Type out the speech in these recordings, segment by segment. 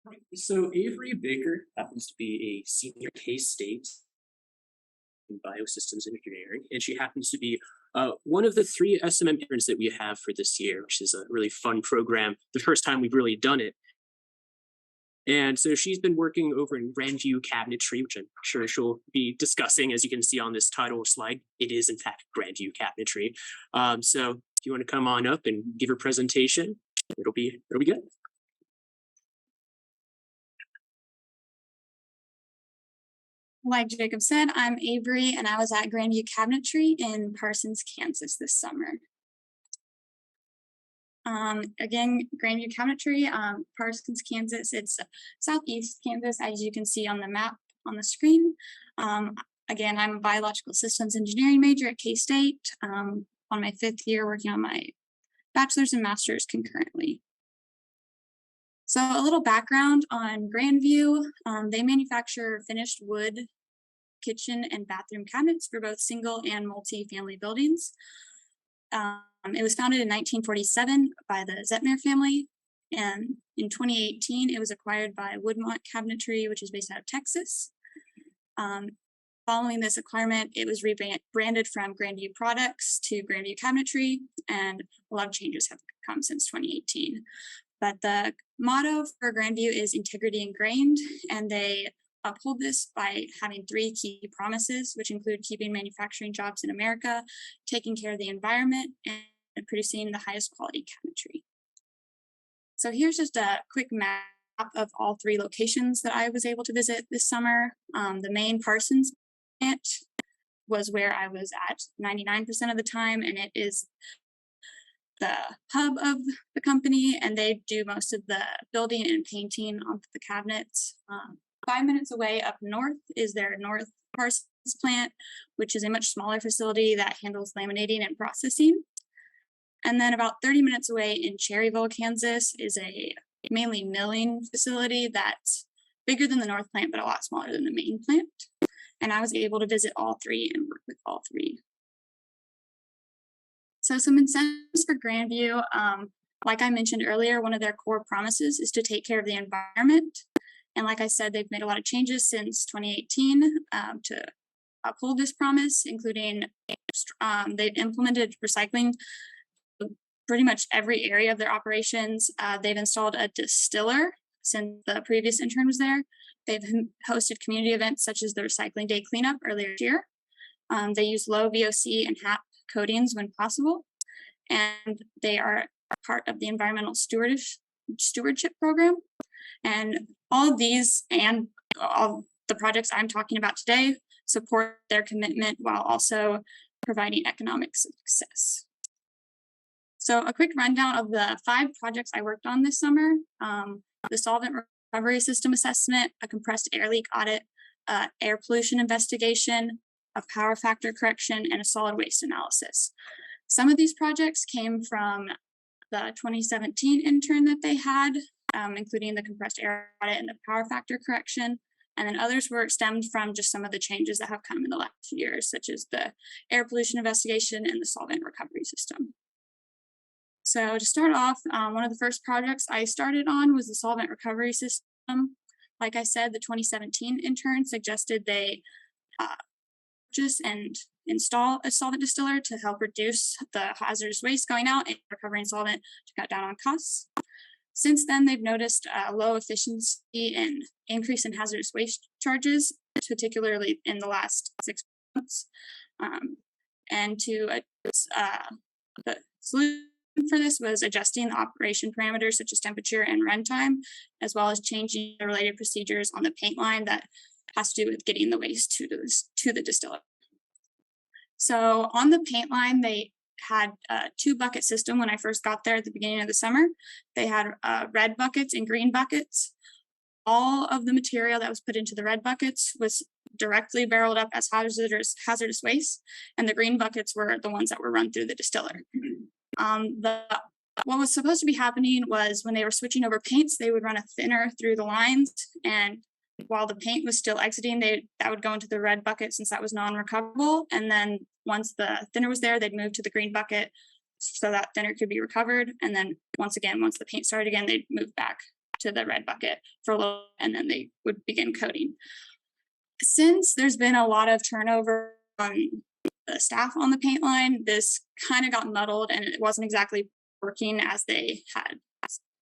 Right. So Avery Baker happens to be a senior K-State in biosystems engineering, and she happens to be one of the three SMM interns that we have for this year, which is a really fun program. The first time we've really done it. And so she's been working over in Grandview Cabinetry, which I'm sure she'll be discussing, as you can see on this title slide. It is, in fact, Grandview Cabinetry. So if you want to come on up and give her presentation, it'll be good. Like Jacob said, I'm Avery, and I was at Grandview Cabinetry in Parsons, Kansas this summer. Again, Grandview Cabinetry, Parsons, Kansas. It's southeast Kansas, as you can see on the map on the screen. Again, I'm a biological systems engineering major at K-State, on my 5th year working on my bachelor's and master's concurrently. So a little background on Grandview. They manufacture finished wood kitchen and bathroom cabinets for both single and multi-family buildings. It was founded in 1947 by the Zettner family, and in 2018 it was acquired by Woodmont Cabinetry, which is based out of Texas. Following this acquirement, it was rebranded from Grandview Products to Grandview Cabinetry, and a lot of changes have come since 2018. But the motto for Grandview is integrity ingrained, and they uphold this by having 3 key promises, which include keeping manufacturing jobs in America, taking care of the environment, and producing the highest quality cabinetry. So here's just a quick map of all 3 locations that I was able to visit this summer. The main Parsons plant was where I was at 99% of the time, and it is the hub of the company, and they do most of the building and painting on the cabinets. 5 minutes away up north is their North Parsons plant, which is a much smaller facility that handles laminating and processing. And then about 30 minutes away in Cherryville, Kansas is a mainly milling facility that's bigger than the North plant, but a lot smaller than the main plant. And I was able to visit all 3 and work with all 3. So some incentives for Grandview, like I mentioned earlier, one of their core promises is to take care of the environment. And like I said, they've made a lot of changes since 2018 to uphold this promise, including they've implemented recycling pretty much every area of their operations. They've installed a distiller since the previous intern was there. They've hosted community events such as the Recycling Day Cleanup earlier this year. They use low VOC and HAP coatings when possible, and they are part of the environmental stewardship program. And all of these and all the projects I'm talking about today support their commitment while also providing economic success. So a quick rundown of the 5 projects I worked on this summer: the solvent recovery system assessment, a compressed air leak audit, air pollution investigation, a power factor correction, and a solid waste analysis. Some of these projects came from the 2017 intern that they had, including the compressed air audit and the power factor correction. And then others were stemmed from just some of the changes that have come in the last few years, such as the air pollution investigation and the solvent recovery system. So to start off, one of the first projects I started on was the solvent recovery system. Like I said, the 2017 intern suggested they purchase and install a solvent distiller to help reduce the hazardous waste going out and recovering solvent to cut down on costs. Since then, they've noticed low efficiency and increase in hazardous waste charges, particularly in the last 6 months. And the solution for this was adjusting the operation parameters such as temperature and runtime, as well as changing the related procedures on the paint line that has to do with getting the waste to the distiller. So on the paint line, they had a 2-bucket system when I first got there at the beginning of the summer. They had red buckets and green buckets. All of the material that was put into the red buckets was directly barreled up as hazardous waste, and the green buckets were the ones that were run through the distiller. What was supposed to be happening was when they were switching over paints, they would run a thinner through the lines, and while the paint was still exiting, that would go into the red bucket since that was non-recoverable. And then once the thinner was there, they'd move to the green bucket so that thinner could be recovered. And then once the paint started again, they'd move back to the red bucket for a little, and then they would begin coating. Since there's been a lot of turnover on the staff on the paint line, this kind of got muddled and it wasn't exactly working as they had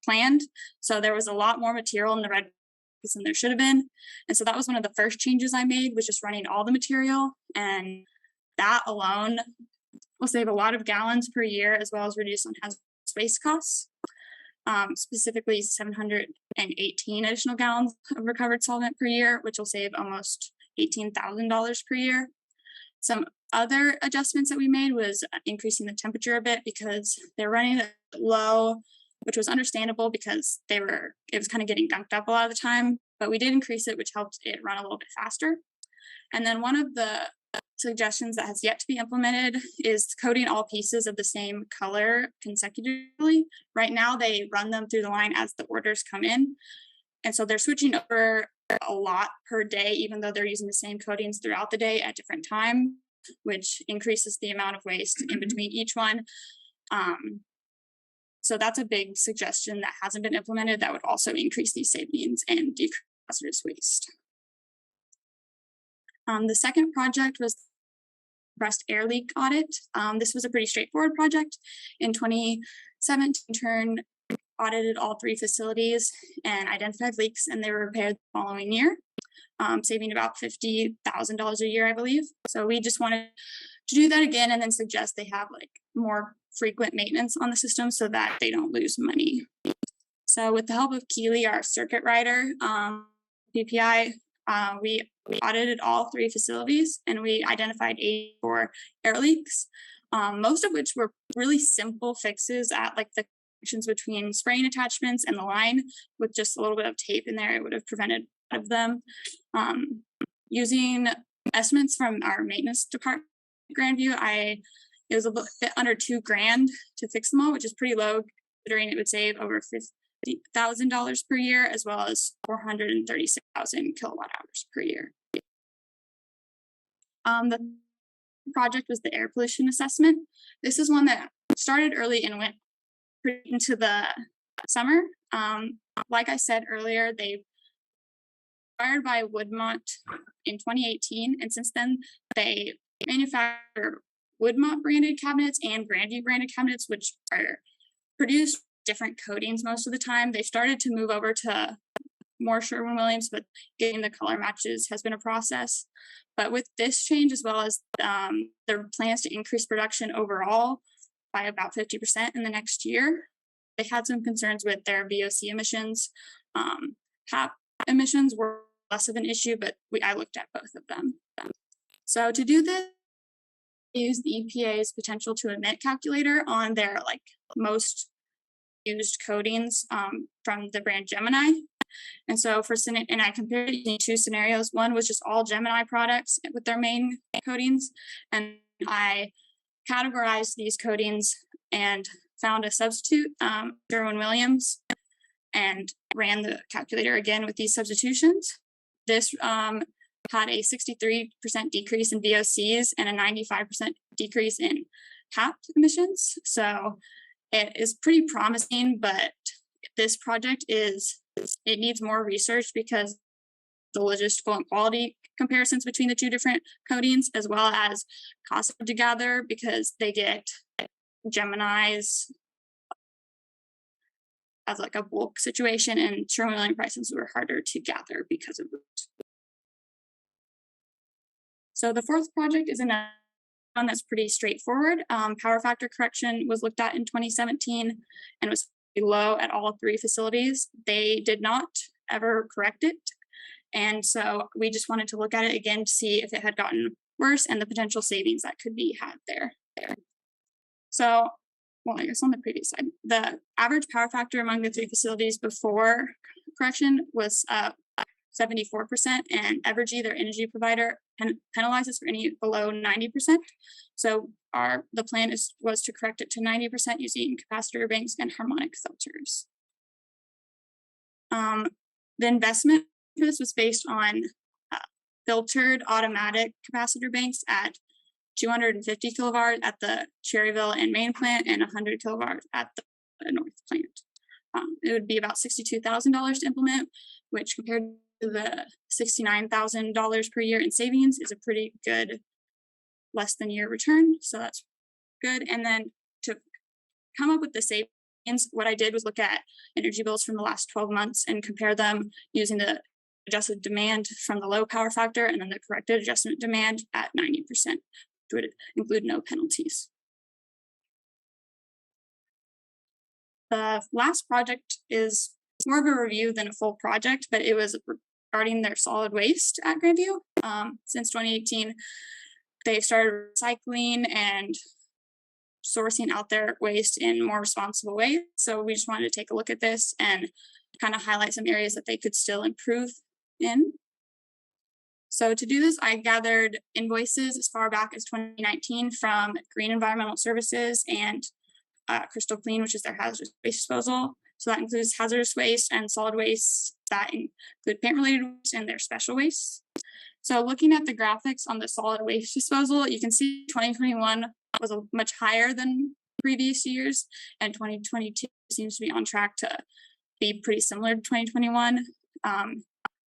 planned. So there was a lot more material in the red buckets than there should have been. And so that was one of the first changes I made, was just running all the material, and that alone will save a lot of gallons per year, as well as reduce on hazardous waste costs. Specifically 718 additional gallons of recovered solvent per year, which will save almost $18,000 per year. Some other adjustments that we made was increasing the temperature a bit, because they're running it low, which was understandable because it was kind of getting gunked up a lot of the time, but we did increase it, which helped it run a little bit faster. And then one of the suggestions that has yet to be implemented is coating all pieces of the same color consecutively. Right now, they run them through the line as the orders come in. And so they're switching over a lot per day, even though they're using the same coatings throughout the day at different times, which increases the amount of waste in between each one. So that's a big suggestion that hasn't been implemented that would also increase these savings and decrease hazardous waste. The second project was compressed air leak audit. This was a pretty straightforward project. In 2017, Intern audited all 3 facilities and identified leaks, and they were repaired the following year, saving about $50,000 a year, I believe. So we just wanted to do that again, and then suggest they have like more frequent maintenance on the system so that they don't lose money. So with the help of Keeley, our circuit rider, PPI, we audited all 3 facilities, and we identified 84 air leaks, most of which were really simple fixes at like the connections between spraying attachments and the line. With just a little bit of tape in there, it would have prevented of them. Using estimates from our maintenance department at Grandview, it was a bit under $2,000 to fix them all, which is pretty low considering it would save over $50,000 per year, as well as 436,000 kilowatt hours per year. The project was the air pollution assessment. This is one that started early and went into the summer. Like I said earlier, they acquired by Woodmont in 2018, and since then they manufacture Woodmont branded cabinets and Grandview branded cabinets, which are produced different coatings most of the time. They started to move over to more Sherwin-Williams, but getting the color matches has been a process. But with this change, as well as their plans to increase production overall by about 50% in the next year, they had some concerns with their VOC emissions. HAP emissions were less of an issue, but I looked at both of them. So to do this, use the EPA's potential to emit calculator on their like most used coatings from the brand Gemini. And so and I compared it in 2 scenarios. One was just all Gemini products with their main coatings, and I categorized these coatings and found a substitute, Sherwin-Williams, and ran the calculator again with these substitutions. This had a 63% decrease in VOCs and a 95% decrease in HAP emissions. So it is pretty promising, but this project it needs more research because the logistical and quality comparisons between the 2 different coatings, as well as cost to gather, because they get Gemini's as like a bulk situation, and Sherwin-Williams prices were harder to gather because of it. So the 4th project is one that's pretty straightforward. Power factor correction was looked at in 2017 and was low at all 3 facilities. They did not ever correct it. And so we just wanted to look at it again to see if it had gotten worse and the potential savings that could be had there. So, well, I guess on the previous slide, the average power factor among the 3 facilities before correction was 74%, and Evergy, their energy provider, penalizes for any below 90%. So the plan was to correct it to 90% using capacitor banks and harmonic filters. The investment for this was based on filtered automatic capacitor banks at 250 kilovarts at the Cherryville and Main plant and 100 kilovarts at the North plant. It would be about $62,000 to implement, which compared to the $69,000 per year in savings is a pretty good less than year return. So that's good. And then to come up with the savings, what I did was look at energy bills from the last 12 months and compare them using the adjusted demand from the low power factor and then the corrected adjustment demand at 90%, which would include no penalties. The last project is more of a review than a full project, but it was regarding their solid waste at Grandview. Since 2018, they started recycling and sourcing out their waste in more responsible ways. So we just wanted to take a look at this and kind of highlight some areas that they could still improve in. So to do this, I gathered invoices as far back as 2019 from Green Environmental Services and Crystal Clean, which is their hazardous waste disposal. So that includes hazardous waste and solid waste that include paint-related waste and their special waste. So looking at the graphics on the solid waste disposal, you can see 2021 was much higher than previous years, and 2022 seems to be on track to be pretty similar to 2021.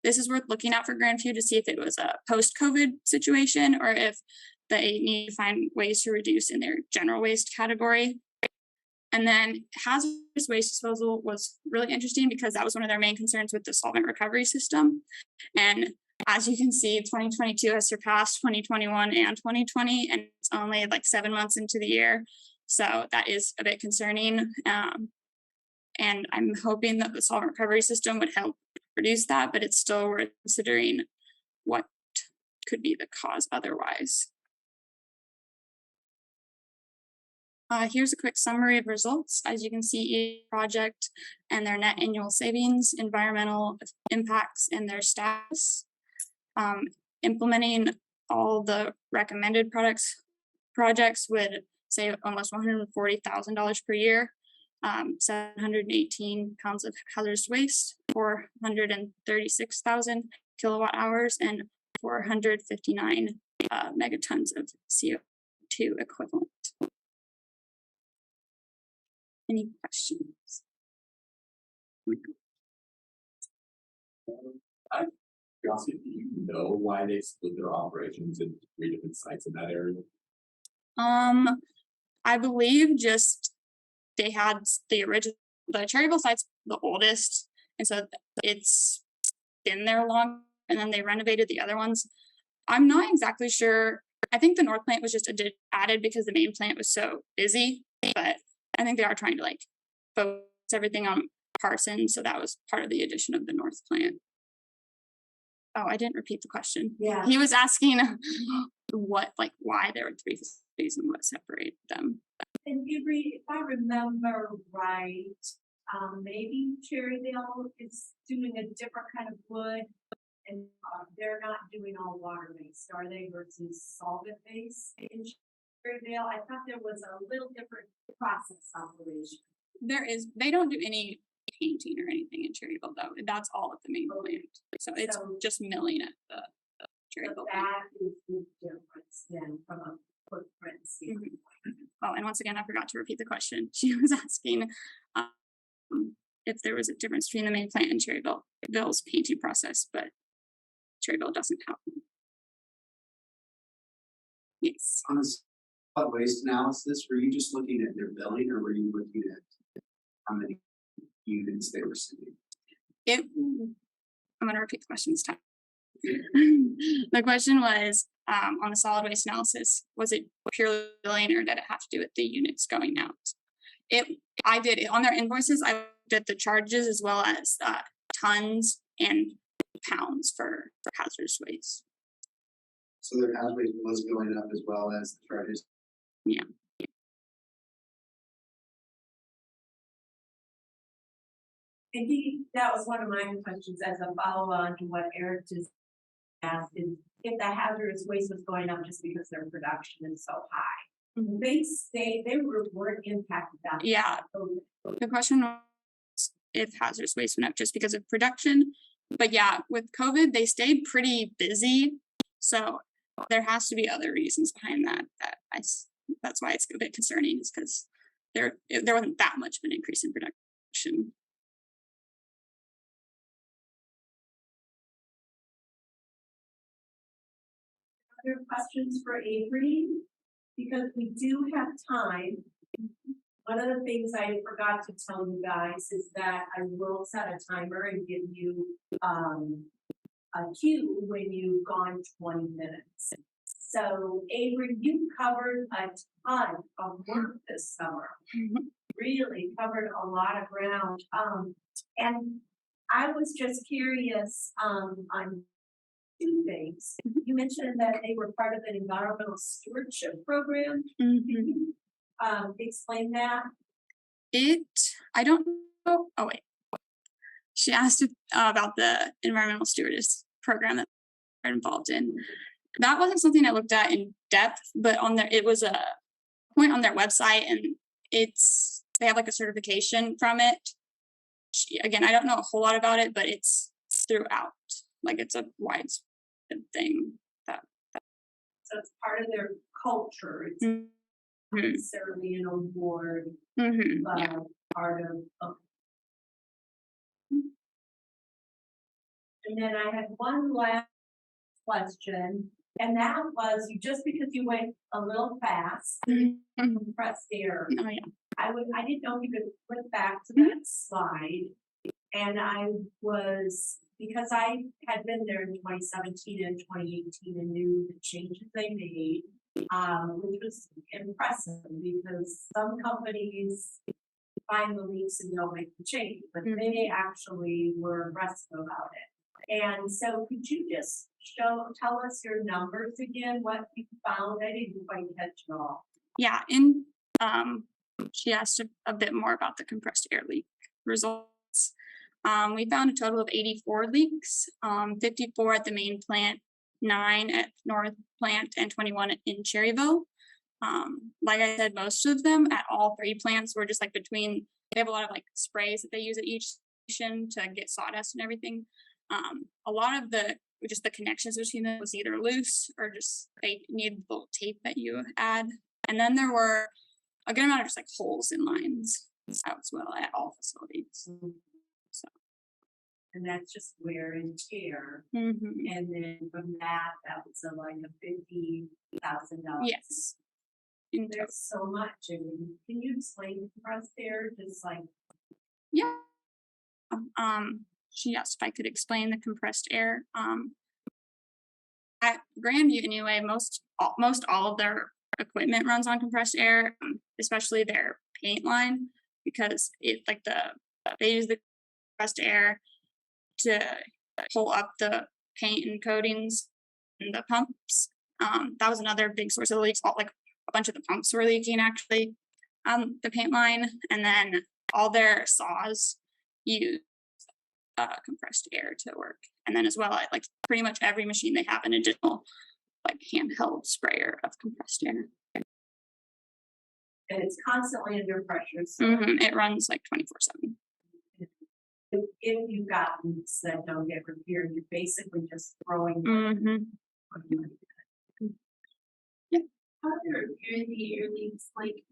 This is worth looking at for Grandview to see if it was a post-COVID situation or if they need to find ways to reduce in their general waste category. And then hazardous waste disposal was really interesting because that was one of their main concerns with the solvent recovery system. And as you can see, 2022 has surpassed 2021 and 2020, and it's only like 7 months into the year. So that is a bit concerning. And I'm hoping that the solvent recovery system would help reduce that, but it's still worth considering what could be the cause otherwise. Here's a quick summary of results. As you can see, each project and their net annual savings, environmental impacts, and their status. Implementing all the recommended projects would save almost $140,000 per year, 718 pounds of hazardous waste, 436,000 kilowatt hours, and 459 megatons of CO2 equivalent. Any questions? Do you know why they split their operations into 3 different sites in that area? I believe just they had the Cherryville site's the oldest, and so it's been there long, and then they renovated the other ones. I'm not exactly sure. I think the north plant was just added because the main plant was so busy, but I think they are trying to like focus everything on Parsons, so that was part of the addition of the north plant. Oh, I didn't repeat the question. Yeah. He was asking why there were 3 facilities and what separated them. And Avery, if I remember right, maybe Cherryville is doing a different kind of wood, and they're not doing all water-based, are they, versus solvent-based in Cherryville? I thought there was a little different process operation. They don't do any painting or anything in Cherryville though. That's all at the main plant. So it's just milling at the Cherryville plant. That is the difference then from a footprint standpoint. Oh, and once again, I forgot to repeat the question. She was asking if there was a difference between the main plant and Cherryville's painting process, but Cherryville doesn't have one. Yes. On this solid waste analysis, were you just looking at their billing, or were you looking at how many units they were sending? I'm going to repeat the question this time. The question was, on the solid waste analysis, was it purely billing or did it have to do with the units going out? I did it on their invoices. I did the charges as well as tons and pounds for hazardous waste. So their hazardous waste was going up as well as the charges. Yeah. And that was one of my questions as a follow-on to what Eric just asked, is if the hazardous waste was going up just because their production is so high. They weren't impacted that. Yeah. The question was if hazardous waste went up just because of production. But yeah, with COVID, they stayed pretty busy. So there has to be other reasons behind that. That's why it's a bit concerning, is because there wasn't that much of an increase in production. other questions for Avery? Because we do have time. One of the things I forgot to tell you guys is that I will set a timer and give you, a cue when you've gone 20 minutes. So Avery, you covered a ton of work this summer. Really covered a lot of ground. And I was just curious, on two things. You mentioned that they were part of an environmental stewardship program. Can you, explain that? I don't know. Oh, wait. She asked about the environmental stewardess program that they're involved in. That wasn't something I looked at in depth, but it was a point on their website, and they have like a certification from it. Again, I don't know a whole lot about it, but it's throughout. Like it's a widespread thing. So it's part of their culture. It's not necessarily an award, but part of. And then I had one last question, and that was just because you went a little fast, compressed air. Oh, yeah. I didn't know if you could flip back to that slide. And because I had been there in 2017 and 2018 and knew the changes they made, which was impressive because some companies find the leaks and don't make the change, but they actually were aggressive about it. And so could you just tell us your numbers again, what you found? I didn't quite catch it all. Yeah, she asked a bit more about the compressed air leak results. We found a total of 84 leaks, 54 at the main plant, 9 at North Plant, and 21 in Cherryville. Like I said, most of them at all 3 plants were just like they have a lot of like sprays that they use at each station to get sawdust and everything. A lot of the connections between them was either loose or just they needed the little tape that you add. And then there were a good amount of just like holes in lines as well at all facilities. So. And that's just wear and tear. And then from that was like a $50,000. Yes. There's so much. And can you explain compressed air? Just like. Yeah. She asked if I could explain the compressed air. At Grandview, anyway, most all of their equipment runs on compressed air, especially their paint line, because they use the compressed air to pull up the paint and coatings and the pumps. That was another big source of the leaks. Like a bunch of the pumps were leaking actually on the paint line, and then all their saws use compressed air to work. And then as well, like pretty much every machine they have an additional like handheld sprayer of compressed air. And it's constantly under pressure. So It runs like 24/7. if you've got leaks that don't get repaired, you're basically just throwing. Yeah. How do you repair the air leaks, like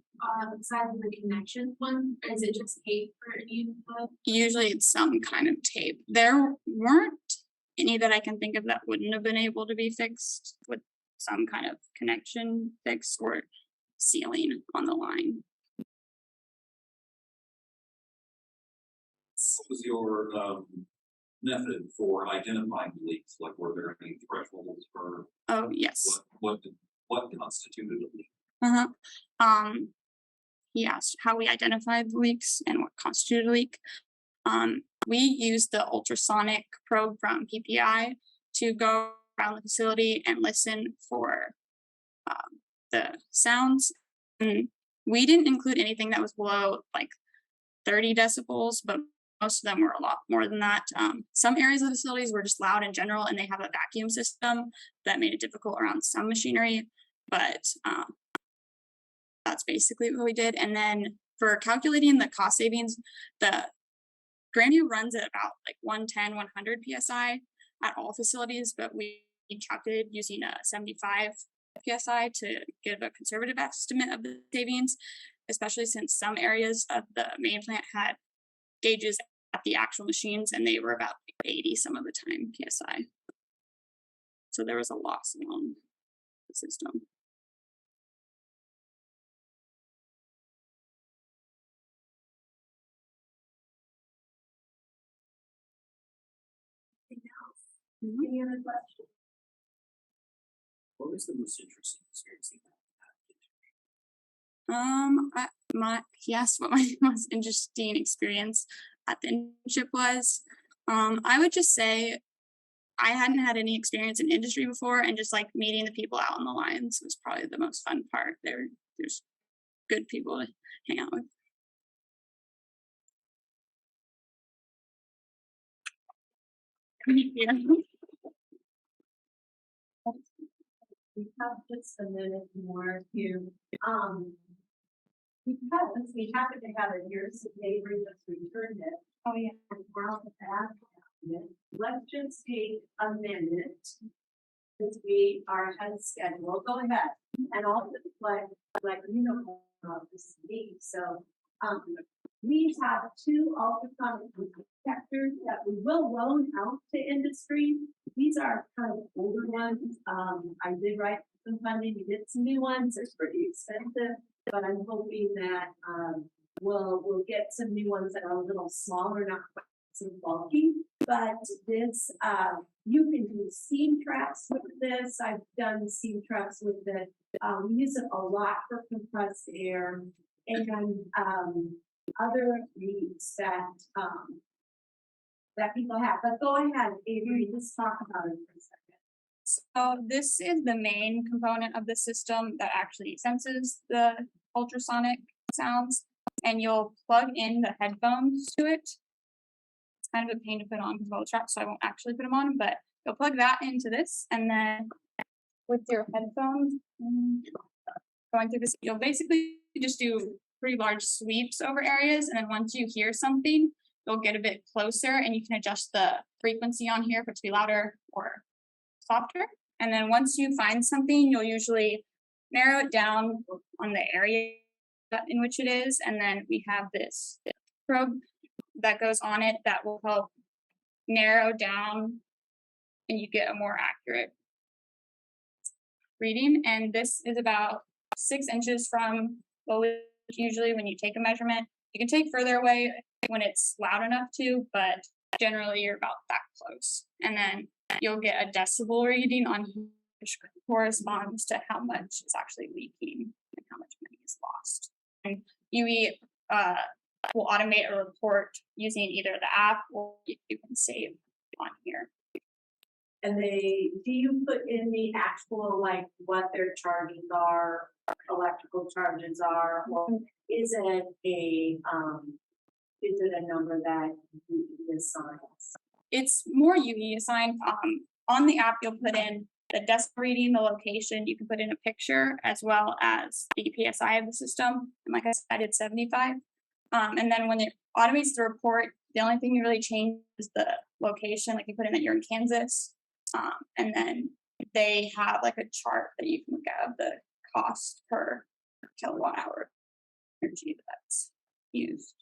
besides the connection one? Or is it just tape for any of the? Usually it's some kind of tape. There weren't any that I can think of that wouldn't have been able to be fixed with some kind of connection fix or sealing on the line. What was your method for identifying leaks? Like, were there any thresholds for Oh, yes. what constituted a leak? He asked how we identified the leaks and what constituted a leak. We used the ultrasonic probe from PPI to go around the facility and listen for the sounds. And we didn't include anything that was below like 30 decibels, but most of them were a lot more than that. Some areas of the facilities were just loud in general, and they have a vacuum system that made it difficult around some machinery, but that's basically what we did. And then for calculating the cost savings, the Grandview runs at about like 110, 100 PSI at all facilities, but we calculated using a 75 PSI to give a conservative estimate of the savings, especially since some areas of the main plant had gauges at the actual machines and they were about 80 some of the time PSI. So there was a loss alone. the system. Any other questions? What was the most interesting experience you had? He asked what my most interesting experience at the internship was. I would just say I hadn't had any experience in industry before, and just like meeting the people out on the lines was probably the most fun part. There's good people to hang out with. Yeah. We have just a minute more to, because we happen to have it here, so Avery just returned it. Oh yeah. And now that happened, let's just take a minute. Since we are ahead of schedule, go ahead. And also like you know about this week, so we have 2 ultrasonic detectors that we will loan out to industry. These are kind of older ones. I did write some funding to get some new ones. They're pretty expensive, but I'm hoping that we'll get some new ones that are a little smaller, not quite so bulky. But this you can do seam traps with this. I've done seam traps with it. We use it a lot for compressed air and other needs that that people have. But go ahead, Avery, just talk about it for a second. So this is the main component of the system that actually senses the ultrasonic sounds, and you'll plug in the headphones to it. It's kind of a pain to put on because of all the straps, so I won't actually put them on, but you'll plug that into this, and then with your headphones going through this, you'll basically just do pretty large sweeps over areas, and then once you hear something, you'll get a bit closer and you can adjust the frequency on here for it to be louder or softer. And then once you find something, you'll usually narrow it down on the area in which it is, and then we have this probe that goes on it that will help narrow down and you get a more accurate reading. And this is about 6 inches from the lid. Usually when you take a measurement, you can take further away when it's loud enough to, but generally you're about that close. And then you'll get a decibel reading on here, which corresponds to how much is actually leaking and how much money is lost. And UE will automate a report using either the app or you can save on here. And do you put in the actual, like, what their charges are, electrical charges are, or is it a number that you assign? It's more UE assigned. On the app, you'll put in the decibel reading, the location, you can put in a picture as well as the PSI of the system. And like I said, I did 75. And then when it automates the report, the only thing you really change is the location, like you put in that you're in Kansas. And then they have like a chart that you can look at of the cost per kilowatt hour energy that's used.